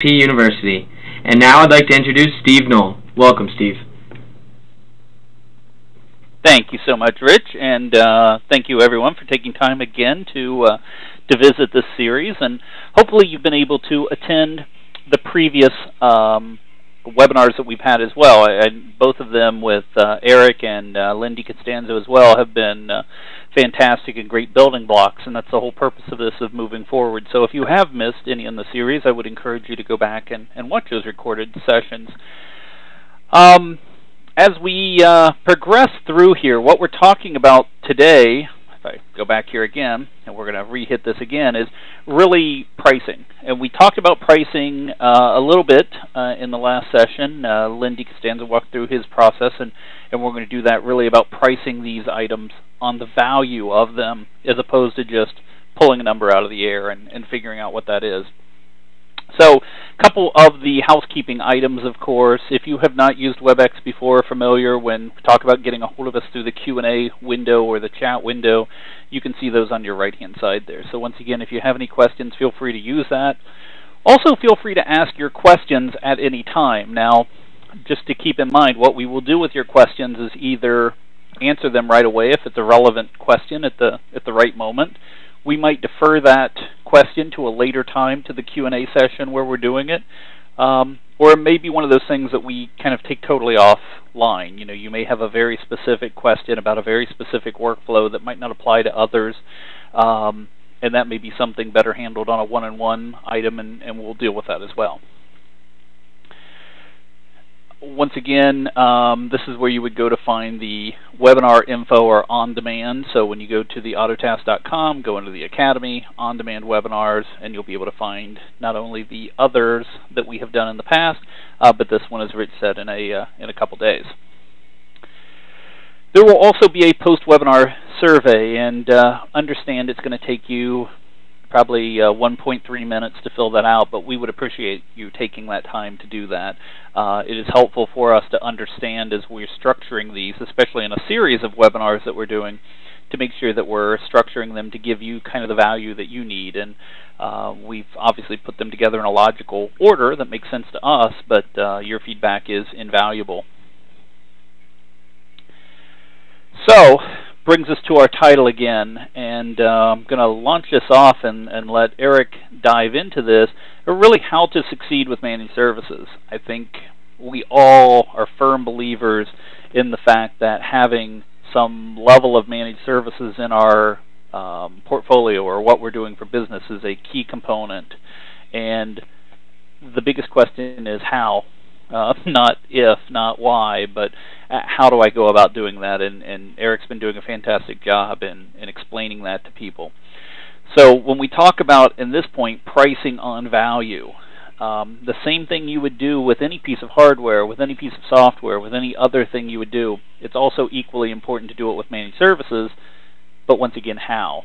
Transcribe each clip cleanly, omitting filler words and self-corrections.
MSPU University. And now I'd like to introduce Steve Noel. Welcome, Steve. Thank you so much, Rich, and thank you everyone for taking time again to visit this series. And hopefully you've been able to attend the previous webinars that we've had as well. Both of them with Erick and DiCostanzo as well have been fantastic and great building blocks, and that's the whole purpose of this, of moving forward. So if you have missed any in the series, I would encourage you to go back and watch those recorded sessions. As we progress through here, what we're talking about today, if I go back here again, and we're going to re-hit this again, is really pricing. And we talked about pricing a little bit in the last session. DiCostanzo walked through his process, and we're going to do that really about pricing these items on the value of them, as opposed to just pulling a number out of the air and figuring out what that is. So, a couple of the housekeeping items, of course. If you have not used WebEx before, familiar, when we talk about getting a hold of us through the Q&A window or the chat window, you can see those on your right-hand side there. So once again, if you have any questions, feel free to use that. Also, feel free to ask your questions at any time. Now, just to keep in mind, what we will do with your questions is either answer them right away if it's a relevant question at the right moment. We might defer that question to a later time to the Q&A session where we're doing it. Or it may be one of those things that we kind of take totally offline. You know, you may have a very specific question about a very specific workflow that might not apply to others. And that may be something better handled on a one-on-one item, and we'll deal with that as well. Once again, this is where you would go to find the webinar info or on-demand. So when you go to the Autotask.com, go into the Academy, on-demand webinars, and you'll be able to find not only the others that we have done in the past, but this one, as Rich said, in a couple days. There will also be a post-webinar survey, and understand it's going to take you probably 1.3 minutes to fill that out, but we would appreciate you taking that time to do that. It is helpful for us to understand as we're structuring these, especially in a series of webinars that we're doing, to make sure that we're structuring them to give you kind of the value that you need. And we've obviously put them together in a logical order that makes sense to us, but your feedback is invaluable. So, brings us to our title again, and I'm going to launch this off and let Erick dive into this, or really how to succeed with managed services. I think we all are firm believers in the fact that having some level of managed services in our portfolio or what we're doing for business is a key component. And the biggest question is how. Not if, not why, but how do I go about doing that? And Erick's been doing a fantastic job in explaining that to people. So when we talk about, in this point, pricing on value, the same thing you would do with any piece of hardware, with any piece of software, with any other thing you would do, it's also equally important to do it with managed services, but once again, how?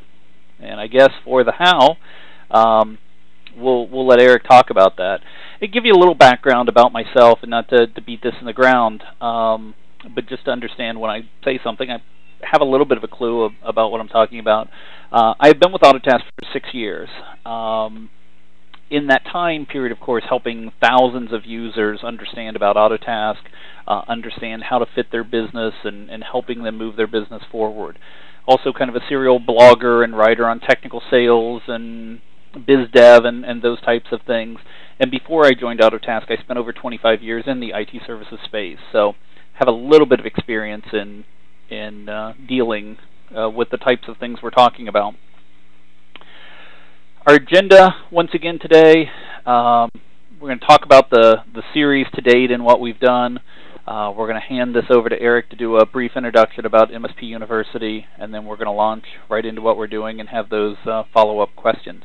And I guess for the how, we'll let Erick talk about that. I'll give you a little background about myself, and not to beat this in the ground, but just to understand when I say something, I have a little bit of a clue about what I'm talking about. I've been with Autotask for 6 years. In that time period, of course, helping thousands of users understand about Autotask, understand how to fit their business, and helping them move their business forward. Also kind of a serial blogger and writer on technical sales and biz dev and those types of things. And before I joined Autotask, I spent over 25 years in the IT services space, so have a little bit of experience in dealing with the types of things we're talking about. Our agenda, once again today, we're going to talk about the series to date and what we've done. We're going to hand this over to Erick to do a brief introduction about MSPU University, and then we're going to launch right into what we're doing and have those follow-up questions.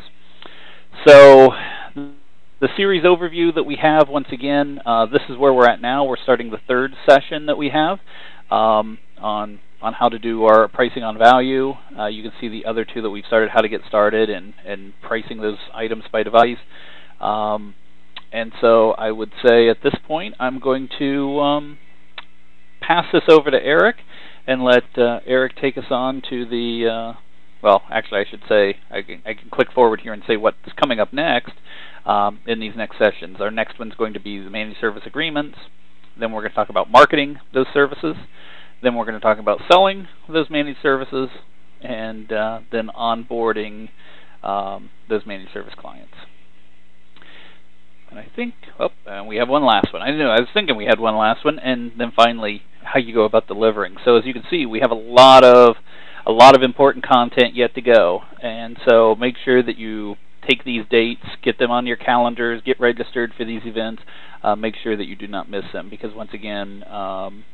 So, the series overview that we have, once again, this is where we're at now. We're starting the third session that we have on how to do our pricing on value. You can see the other two that we've started, how to get started and pricing those items by device. And so I would say at this point I'm going to pass this over to Erick and let Erick take us on to the well, actually, I should say I can click forward here and say what's coming up next in these next sessions. Our next one's going to be the managed service agreements. Then we're going to talk about marketing those services. Then we're going to talk about selling those managed services, and then onboarding those managed service clients. And I think, we have one last one. I was thinking we had one last one, and then finally, how you go about delivering. So as you can see, we have a lot of important content yet to go, and so make sure that you take these dates, get them on your calendars, get registered for these events. Make sure that you do not miss them, because once again,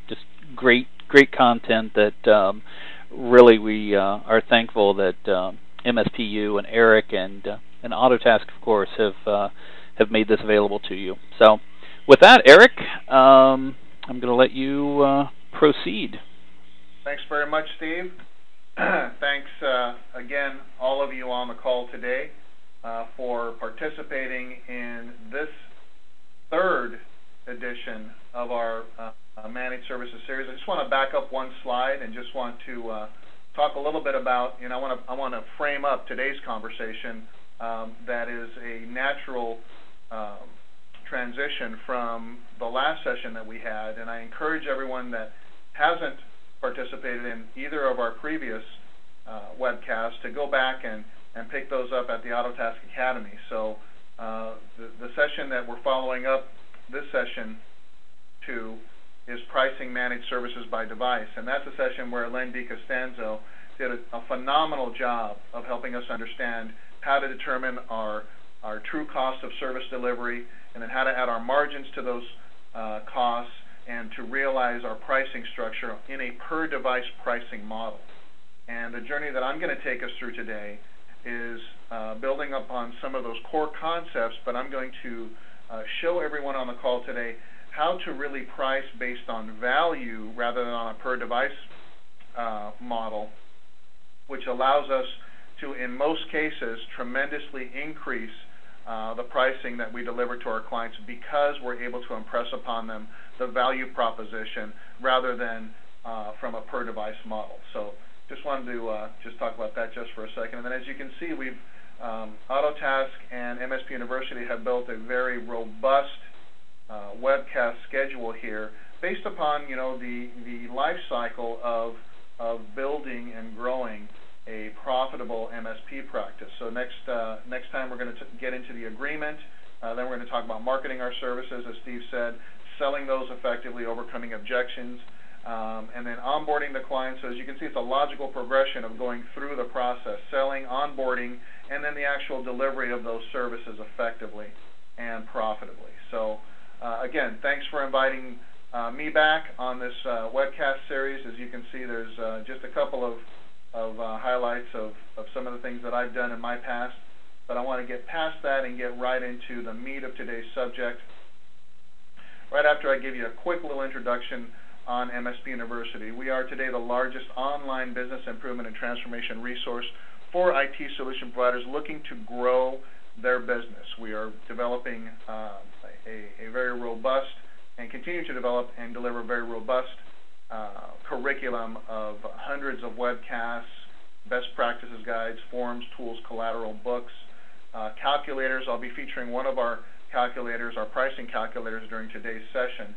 just great content that really we are thankful that MSPU and Erick and Autotask, of course, have made this available to you. So with that, Erick, I'm going to let you proceed. Thanks very much, Steve. Thanks again, all of you on the call today, for participating in this third edition of our Managed Services series. I just want to back up one slide and just want to talk a little bit about, I want to frame up today's conversation that is a natural transition from the last session that we had, and I encourage everyone that hasn't participated in either of our previous webcasts to go back and pick those up at the Autotask Academy. So the session that we're following up this session to is pricing managed services by device, and that's a session where DiCostanzo did a phenomenal job of helping us understand how to determine our true cost of service delivery, and then how to add our margins to those costs, and to realize our pricing structure in a per device pricing model. And the journey that I'm going to take us through today is building upon some of those core concepts, but I'm going to show everyone on the call today how to really price based on value rather than on a per device model, which allows us to, in most cases, tremendously increase the pricing that we deliver to our clients, because we're able to impress upon them the value proposition rather than from a per device model. So just wanted to just talk about that just for a second. And then, as you can see, we've Autotask and MSP University have built a very robust webcast schedule here, based upon the life cycle of building and growing a profitable MSP practice. So next time we're going to get into the agreement. Then we're going to talk about marketing our services, as Steve said, selling those effectively, overcoming objections, and then onboarding the client. So as you can see, it's a logical progression of going through the process: selling, onboarding, and then the actual delivery of those services effectively and profitably. So again, thanks for inviting me back on this webcast series. As you can see, there's just a couple of highlights of some of the things that I've done in my past, but I want to get past that and get right into the meat of today's subject. Right after I give you a quick little introduction on MSP University. We are today the largest online business improvement and transformation resource for IT solution providers looking to grow their business. We are developing a very robust, and continue to develop and deliver very robust curriculum of hundreds of webcasts, best practices guides, forums, tools, collateral, books, calculators. I'll be featuring one of our calculators, our pricing calculators, during today's session.